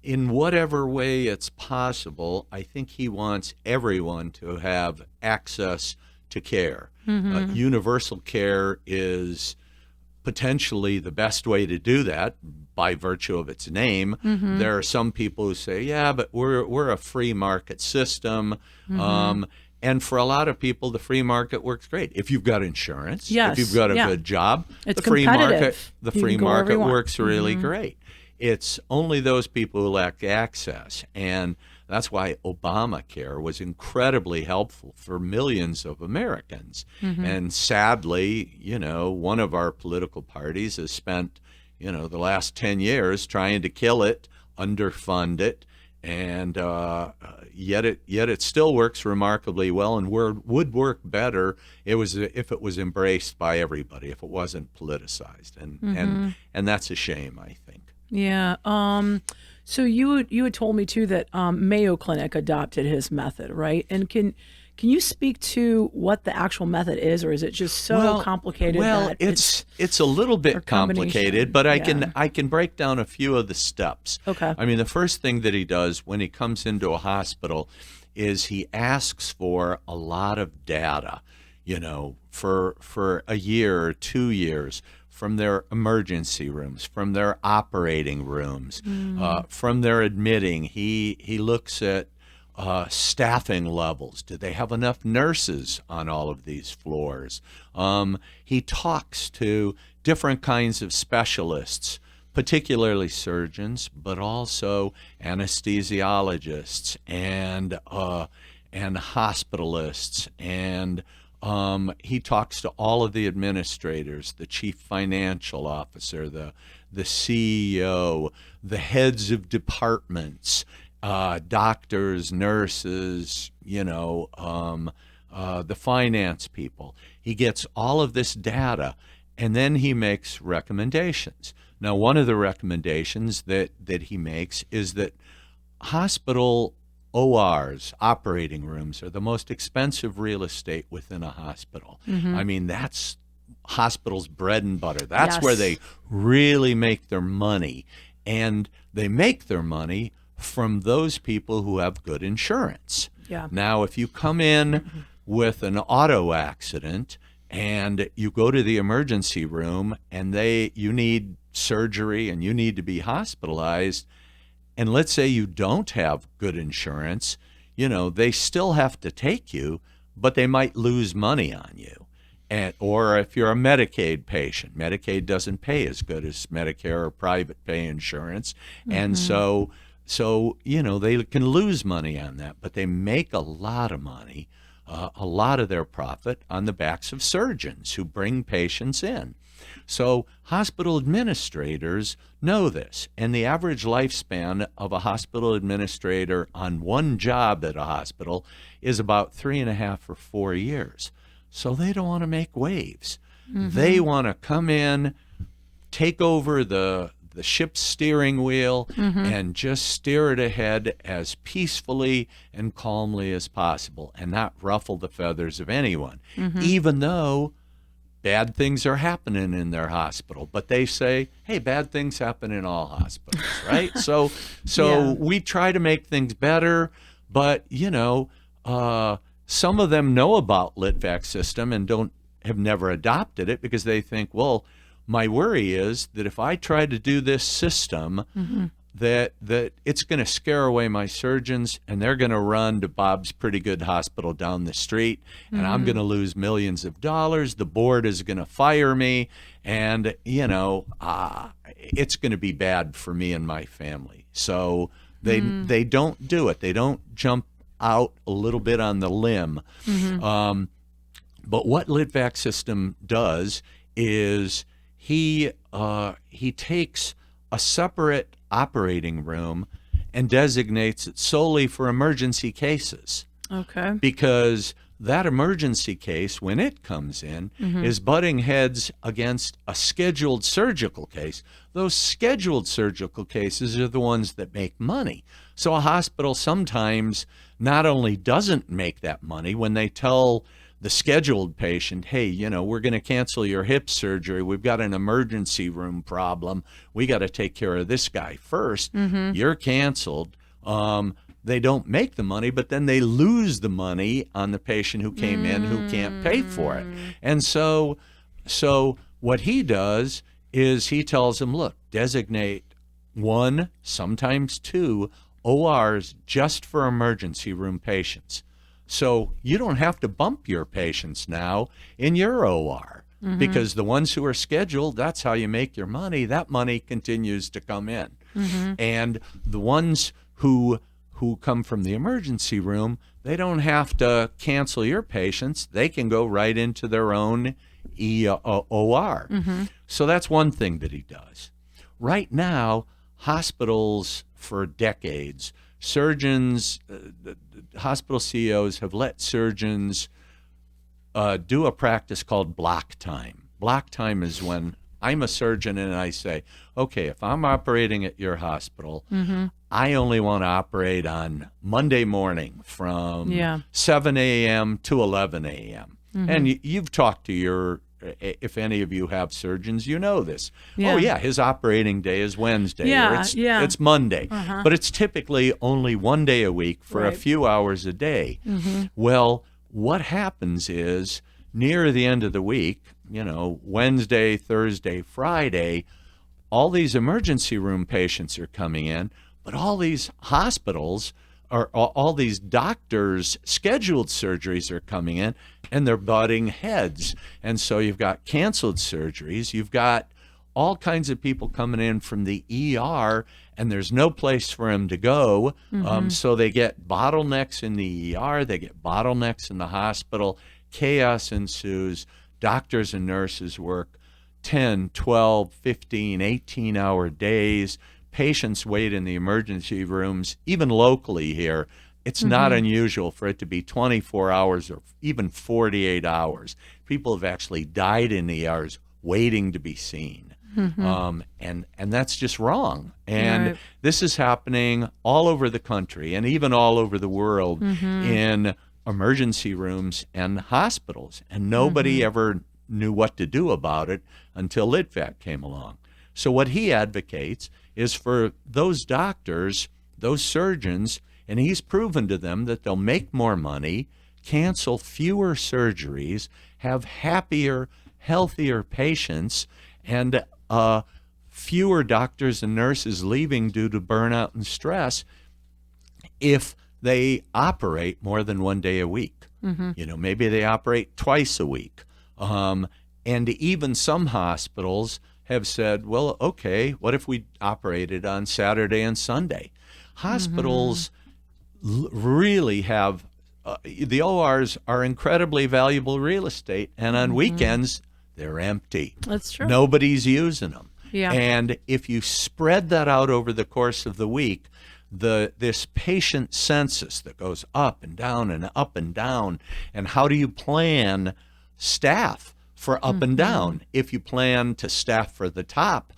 in whatever way it's possible, I think he wants everyone to have access to care. Universal care is potentially the best way to do that by virtue of its name. There are some people who say, yeah, but we're a free market system. And for a lot of people, the free market works great. If you've got insurance, if you've got a good job, it's the free competitive. market works really great. It's only those people who lack access. And that's why Obamacare was incredibly helpful for millions of Americans. And sadly, one of our political parties has spent, the last 10 years trying to kill it, underfund it, and yet it still works remarkably well, and would work better if it was embraced by everybody, if it wasn't politicized, and that's a shame, I think. Yeah. So you had told me too that Mayo Clinic adopted his method, right? And can you speak to what the actual method is, or is it just so complicated? Well, it's a little bit complicated, but I can break down a few of the steps. Okay. I mean, the first thing that he does when he comes into a hospital is he asks for a lot of data. for a year or 2 years, from their emergency rooms, from their operating rooms, from their admitting. He looks at staffing levels. Do they have enough nurses on all of these floors? He talks to different kinds of specialists, particularly surgeons, but also anesthesiologists and hospitalists, and he talks to all of the administrators, the chief financial officer, the CEO, the heads of departments, doctors, nurses, the finance people. He gets all of this data, and then he makes recommendations. Now, one of the recommendations that he makes is that hospital ORs, operating rooms, are the most expensive real estate within a hospital. I mean, that's hospitals' bread and butter. That's where they really make their money. And they make their money from those people who have good insurance. Yeah. Now, if you come in with an auto accident and you go to the emergency room and you need surgery and you need to be hospitalized, and let's say you don't have good insurance, they still have to take you, but they might lose money on you. Or if you're a Medicaid patient, Medicaid doesn't pay as good as Medicare or private pay insurance. And so they can lose money on that, but they make a lot of money, a lot of their profit on the backs of surgeons who bring patients in. So hospital administrators know this, and the average lifespan of a hospital administrator on one job at a hospital is about 3.5 or 4 years. So they don't want to make waves. They want to come in, take over the ship's steering wheel, and just steer it ahead as peacefully and calmly as possible, and not ruffle the feathers of anyone, even though bad things are happening in their hospital. But they say, hey, bad things happen in all hospitals, right? So we try to make things better, but, some of them know about Litvak system and have never adopted it because they think, well, my worry is that if I try to do this system, that it's going to scare away my surgeons, and they're going to run to Bob's Pretty Good Hospital down the street, and I'm going to lose millions of dollars. The board is going to fire me, and it's going to be bad for me and my family. So they don't do it. They don't jump out a little bit on the limb. But what Litvak system does is he takes a separate operating room and designates it solely for emergency cases. Okay. Because that emergency case, when it comes in, is butting heads against a scheduled surgical case. Those scheduled surgical cases are the ones that make money. So a hospital sometimes not only doesn't make that money when they tell the scheduled patient, hey, we're going to cancel your hip surgery. We've got an emergency room problem. We got to take care of this guy first. You're canceled. They don't make the money, but then they lose the money on the patient who came in who can't pay for it. And so what he does is he tells them, look, designate 1, sometimes 2 ORs just for emergency room patients. So you don't have to bump your patients now in your OR because the ones who are scheduled, that's how you make your money. That money continues to come in. And the ones who come from the emergency room, they don't have to cancel your patients. They can go right into their own OR. So that's one thing that he does. Right now, hospitals for decades, surgeons, hospital CEOs have let surgeons do a practice called block time. Block time is when I'm a surgeon and I say, okay, if I'm operating at your hospital, I only want to operate on Monday morning from 7 a.m. to 11 a.m. And you've talked to if any of you have surgeons, you know this. Oh, yeah, his operating day is Wednesday, or it's Monday. But it's typically only one day a week for a few hours a day. Well, what happens is near the end of the week, Wednesday, Thursday, Friday, all these emergency room patients are coming in, but all these hospitals or all these doctors' scheduled surgeries are coming in, and they're butting heads. And so you've got canceled surgeries. You've got all kinds of people coming in from the ER, and there's no place for them to go. So they get bottlenecks in the ER. They get bottlenecks in the hospital. Chaos ensues. Doctors and nurses work 10, 12, 15, 18-hour days. Patients wait in the emergency rooms, even locally here. It's not unusual for it to be 24 hours or even 48 hours. People have actually died in ERs waiting to be seen. And that's just wrong. And this is happening all over the country and even all over the world in emergency rooms and hospitals. And nobody ever knew what to do about it until Litvak came along. So what he advocates is for those doctors, those surgeons, and he's proven to them that they'll make more money, cancel fewer surgeries, have happier, healthier patients, and fewer doctors and nurses leaving due to burnout and stress if they operate more than one day a week. Maybe they operate twice a week. And even some hospitals have said, well, okay, what if we operated on Saturday and Sunday? Hospitals really have, the ORs are incredibly valuable real estate, and on weekends, they're empty. That's true. Nobody's using them. Yeah. And if you spread that out over the course of the week, this patient census that goes up and down and up and down, and how do you plan staff for up and down? If you plan to staff for the top,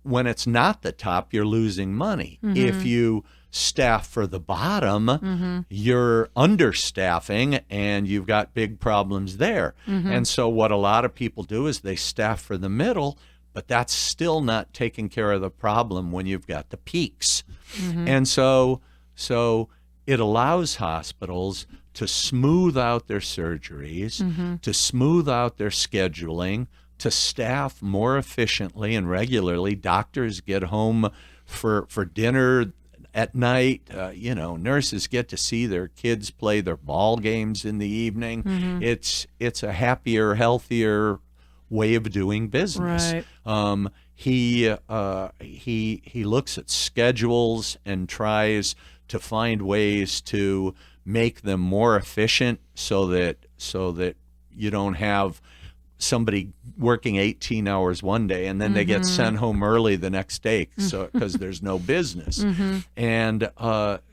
when it's not the top, you're losing money. If you staff for the bottom, you're understaffing and you've got big problems there. And so what a lot of people do is they staff for the middle, but that's still not taking care of the problem when you've got the peaks. And so it allows hospitals to smooth out their surgeries, to smooth out their scheduling, to staff more efficiently and regularly. Doctors get home for dinner at night. Nurses get to see their kids play their ball games in the evening. It's a happier, healthier way of doing business. He looks at schedules and tries to find ways to make them more efficient so that you don't have somebody working 18 hours one day and then they get sent home early the next day because there's no business. And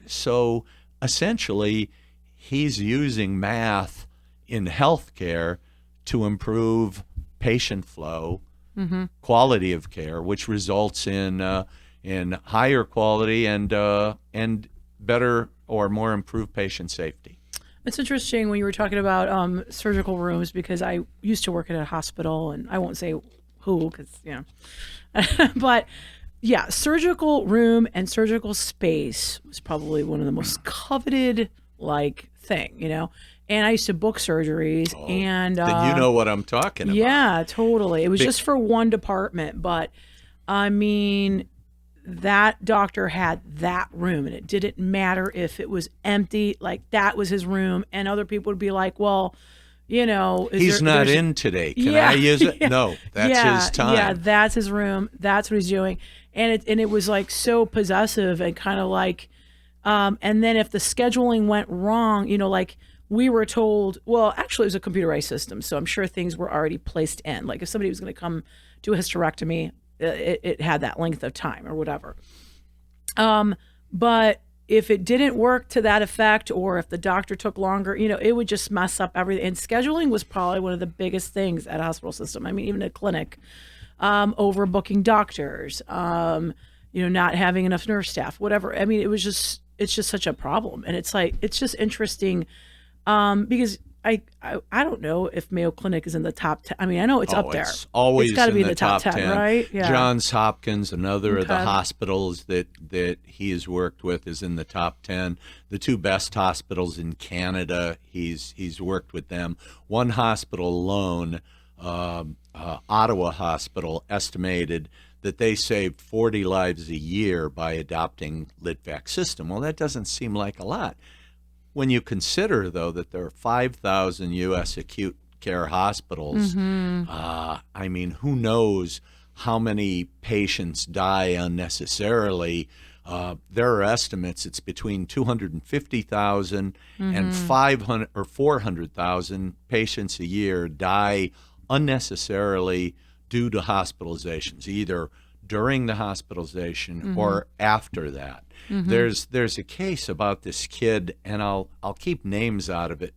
so essentially he's using math in healthcare to improve patient flow, quality of care, which results in higher quality and better or more improved patient safety. It's interesting when you were talking about surgical rooms, because I used to work at a hospital, and I won't say who because, but yeah, surgical room and surgical space was probably one of the most coveted thing, and I used to book surgeries and then you know what I'm talking about. Yeah, totally. It was just for one department, but I mean, that doctor had that room, and it didn't matter if it was empty. That was his room, and other people would be like, well, he's not in today. Can I use it? Yeah, no, that's his time. Yeah, that's his room. That's what he's doing. And it was so possessive and kind of and then if the scheduling went wrong, we were told, well, actually it was a computerized system, so I'm sure things were already placed in. If somebody was going to come do a hysterectomy, it had that length of time or whatever. But if it didn't work to that effect, or if the doctor took longer, it would just mess up everything. And scheduling was probably one of the biggest things at a hospital system. I mean, even a clinic, overbooking doctors, not having enough nurse staff, whatever. I mean, it's just such a problem. And it's just interesting, because I don't know if Mayo Clinic is in the top 10. I mean, I know it's up there. It's always got to be in in the top 10, right? Yeah. Johns Hopkins, another of the Okay. hospitals that he has worked with, is in the top 10. The two best hospitals in Canada, he's worked with them. One hospital alone, Ottawa Hospital, estimated that they saved 40 lives a year by adopting Litvak's system. Well, that doesn't seem like a lot. When you consider, though, that there are 5,000 U.S. acute care hospitals, I mean, who knows how many patients die unnecessarily? There are estimates it's between 250,000 and 500 or 400,000 patients a year die unnecessarily due to hospitalizations, either during the hospitalization or after that. There's a case about this kid, and I'll keep names out of it.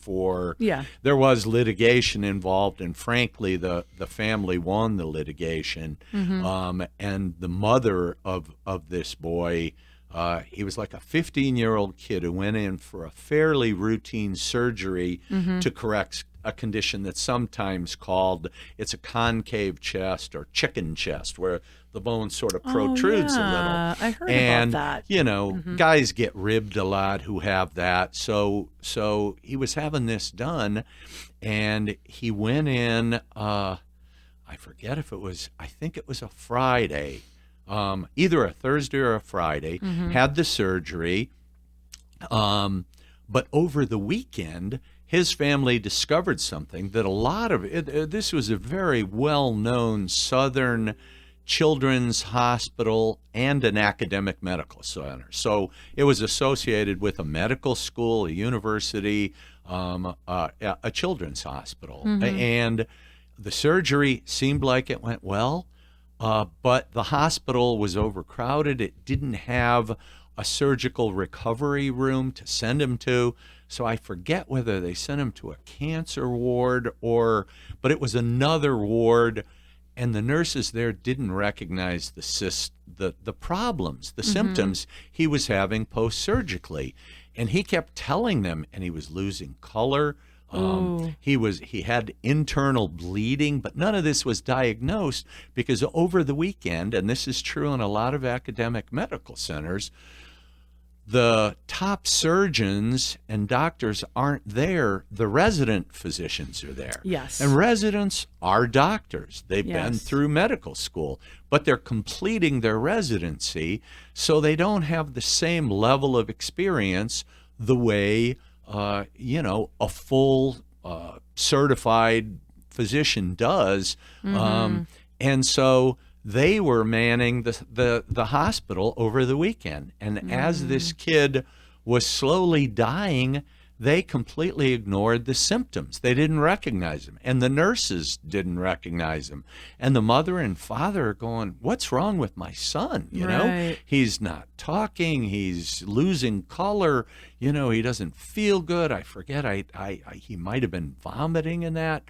There was litigation involved, and frankly, the family won the litigation. And the mother of this boy, he was like a 15-year-old kid who went in for a fairly routine surgery to correct a condition that's sometimes called, it's a concave chest or chicken chest, where the bone sort of protrudes a little. I heard and, about that. you know, guys get ribbed a lot who have that. So he was having this done, and he went in, I forget if it was, I think it was a Friday, either a Thursday or a Friday, had the surgery. But over the weekend, his family discovered something that a lot of this was a very well-known Southern children's hospital and an academic medical center. So it was associated with a medical school, a university, a children's hospital. And the surgery seemed like it went well, but the hospital was overcrowded. It didn't have a surgical recovery room to send him to. So I forget whether they sent him to a cancer ward but it was another ward, and the nurses there didn't recognize the problems, the symptoms he was having post-surgically. And he kept telling them, and he was losing color. He had internal bleeding, but none of this was diagnosed because over the weekend, and this is true in a lot of academic medical centers, the top surgeons and doctors aren't there. The resident physicians are there. Yes. And residents are doctors. They've been through medical school, but they're completing their residency, so they don't have the same level of experience the way, a full certified physician does. And so they were manning the hospital over the weekend. And as this kid was slowly dying, they completely ignored the symptoms. They didn't recognize him. And the nurses didn't recognize him. And the mother and father are going, what's wrong with my son? You know, he's not talking. He's losing color. You know, he doesn't feel good. I forget. He might have been vomiting in that.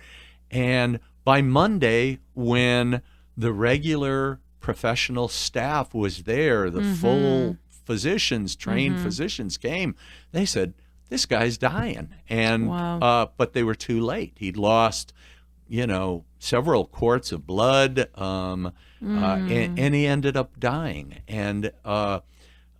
And by Monday, when the regular professional staff was there, the full physicians, trained physicians came, they said, this guy's dying. And but they were too late. He'd lost, several quarts of blood, and he ended up dying. And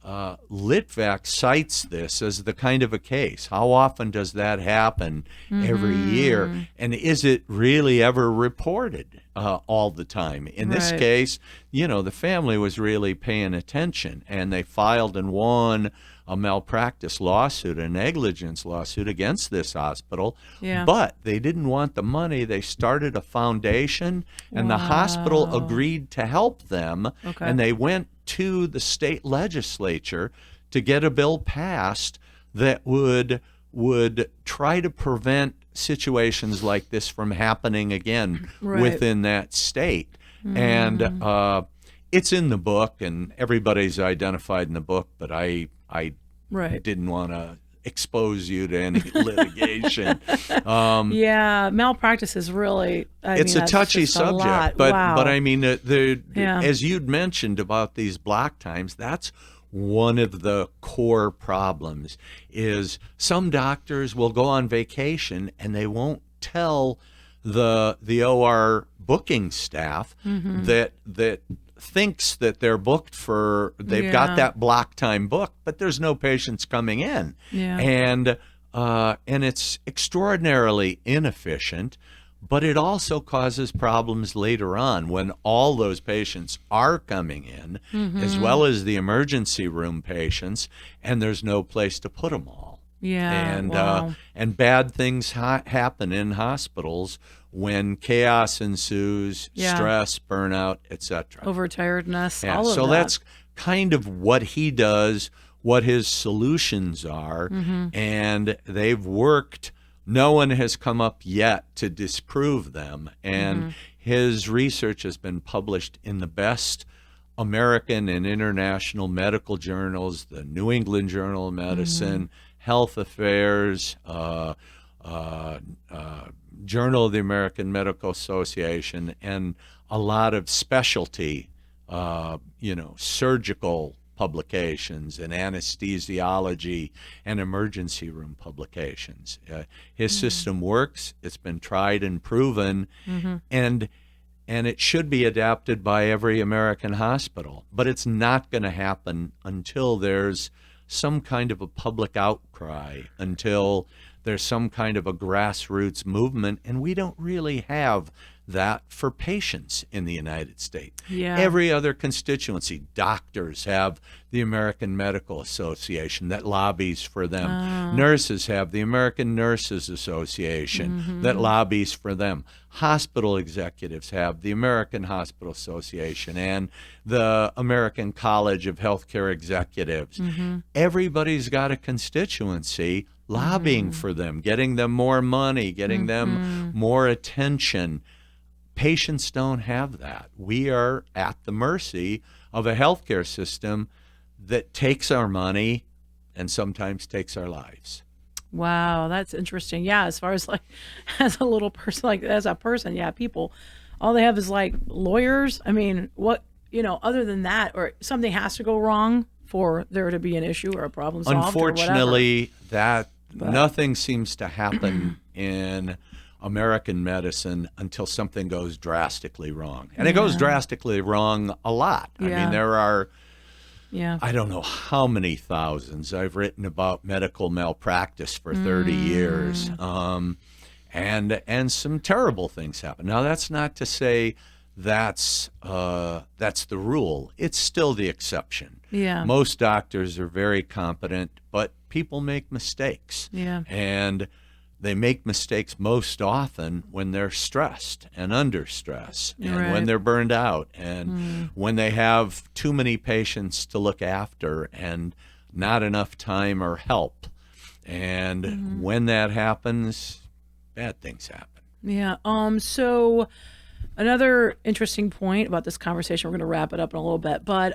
Litvak cites this as the kind of a case. How often does that happen every year? And is it really ever reported all the time? In this case, the family was really paying attention, and they filed and won a malpractice lawsuit, a negligence lawsuit against this hospital. But they didn't want the money. They started a foundation, and the hospital agreed to help them. And they went to the state legislature to get a bill passed that would try to prevent situations like this from happening again within that state. And it's in the book, and everybody's identified in the book, but I didn't want to expose you to any litigation. Malpractice is really, it's a touchy subject, but I mean, as you'd mentioned about these block times, that's one of the core problems is some doctors will go on vacation and they won't tell the OR booking staff that thinks that they're booked for, they've got that block time booked, but there's no patients coming in. And it's extraordinarily inefficient, but it also causes problems later on when all those patients are coming in, as well as the emergency room patients, and there's no place to put them all. And bad things happen in hospitals when chaos ensues, stress, burnout, etc. Overtiredness, all of so that. That's kind of what he does, what his solutions are, and they've worked. No one has come up yet to disprove them, and his research has been published in the best American and international medical journals, the New England Journal of Medicine, Health Affairs, Journal of the American Medical Association, and a lot of specialty, surgical publications and anesthesiology and emergency room publications. His system works. It's been tried and proven, and it should be adapted by every American hospital. But it's not going to happen until there's some kind of a public outcry, until there's some kind of a grassroots movement, and we don't really have that for patients in the United States. Every other constituency, doctors have the American Medical Association that lobbies for them. Nurses have the American Nurses Association that lobbies for them. Hospital executives have the American Hospital Association and the American College of Healthcare Executives. Everybody's got a constituency lobbying for them, getting them more money, getting them more attention. Patients don't have that. We are at the mercy of a healthcare system that takes our money and sometimes takes our lives. Wow, that's interesting. Yeah, as far as as a little person, as a person, people, all they have is lawyers. I mean, what, other than that, or something has to go wrong for there to be an issue or a problem solved. Unfortunately, nothing seems to happen in American medicine until something goes drastically wrong. And it goes drastically wrong a lot. I mean, there are, I don't know how many thousands. I've written about medical malpractice for 30 years. And some terrible things happen. Now, that's not to say that's the rule. It's still the exception. Most doctors are very competent, but people make mistakes. And they make mistakes most often when they're stressed and under stress, and when they're burned out, and when they have too many patients to look after and not enough time or help. And when that happens, bad things happen. So another interesting point about this conversation, we're going to wrap it up in a little bit, but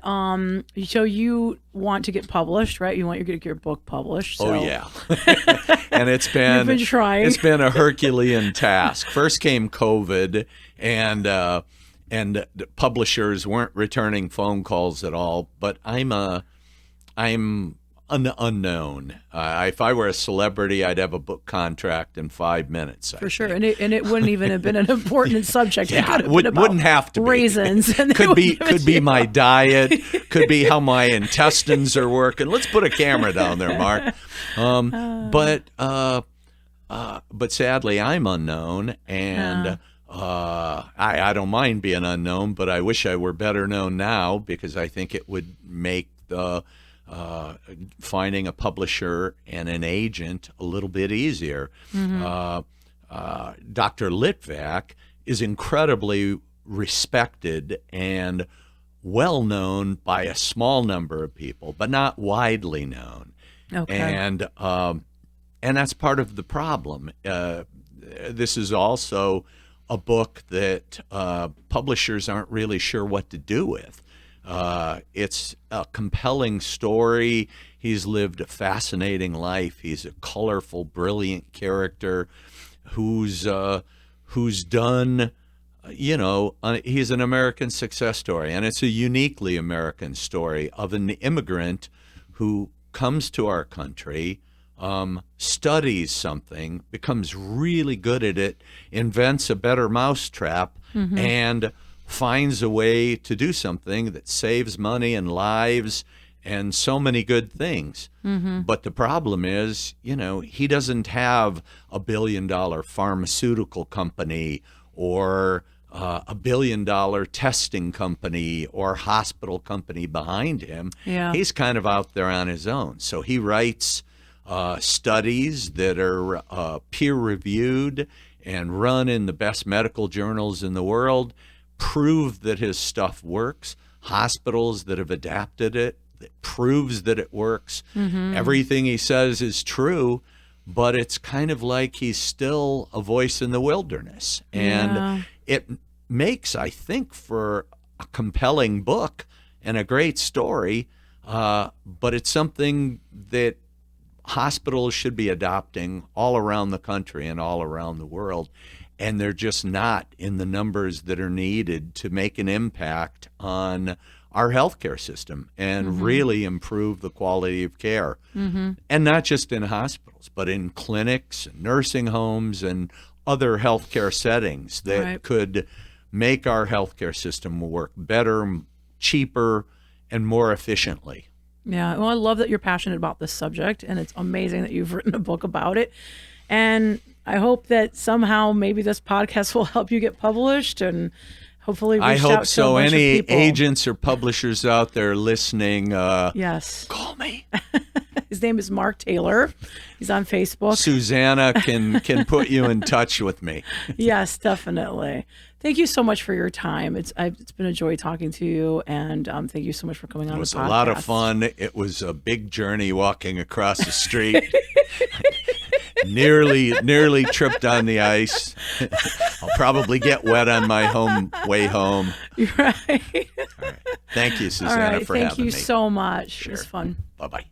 so you want to get published, right? You want to get your book published. So. Oh yeah. And it's been, you've been trying. It's been a Herculean task. First came COVID, and the publishers weren't returning phone calls at all, but I'm an unknown. If I were a celebrity, I'd have a book contract in 5 minutes. For sure, and it wouldn't even have been an important subject. It wouldn't have to be. Raisins. Could be my diet. Could be how my intestines are working. Let's put a camera down there, Mark. But sadly, I'm unknown, and I don't mind being unknown, but I wish I were better known now, because I think it would make the finding a publisher and an agent a little bit easier. Dr. Litvak is incredibly respected and well known by a small number of people, but not widely known. And that's part of the problem. This is also a book that publishers aren't really sure what to do with. It's a compelling story. He's lived a fascinating life. He's a colorful, brilliant character who's done he's an American success story, and it's a uniquely American story of an immigrant who comes to our country, studies something, becomes really good at it, invents a better mousetrap, and finds a way to do something that saves money and lives and so many good things. But the problem is, he doesn't have a $1 billion pharmaceutical company or a $1 billion testing company or hospital company behind him. Yeah. He's kind of out there on his own. So he writes studies that are peer-reviewed and run in the best medical journals in the world, prove that his stuff works. Hospitals that have adapted it, that proves that it works. Everything he says is true, but it's kind of like he's still a voice in the wilderness. And it makes, I think, for a compelling book and a great story, but it's something that hospitals should be adopting all around the country and all around the world. And they're just not in the numbers that are needed to make an impact on our healthcare system and really improve the quality of care. And not just in hospitals, but in clinics and nursing homes and other healthcare settings that could make our healthcare system work better, cheaper, and more efficiently. Yeah, well, I love that you're passionate about this subject, and it's amazing that you've written a book about it. And I hope that somehow maybe this podcast will help you get published, and hopefully reach I out hope to so. a bunch Any of people. agents or publishers out there listening, Yes. call me. His name is Mark Taylor. He's on Facebook. Susanna can put you in touch with me. Yes, definitely. Thank you so much for your time. It's been a joy talking to you, and thank you so much for coming on It was the podcast. a lot of fun. It was a big journey walking across the street. nearly tripped on the ice. I'll probably get wet on my way home. You're right. All right. Thank you, All Susanna, right. for Thank having you me. so much. Sure. It was fun. Bye-bye.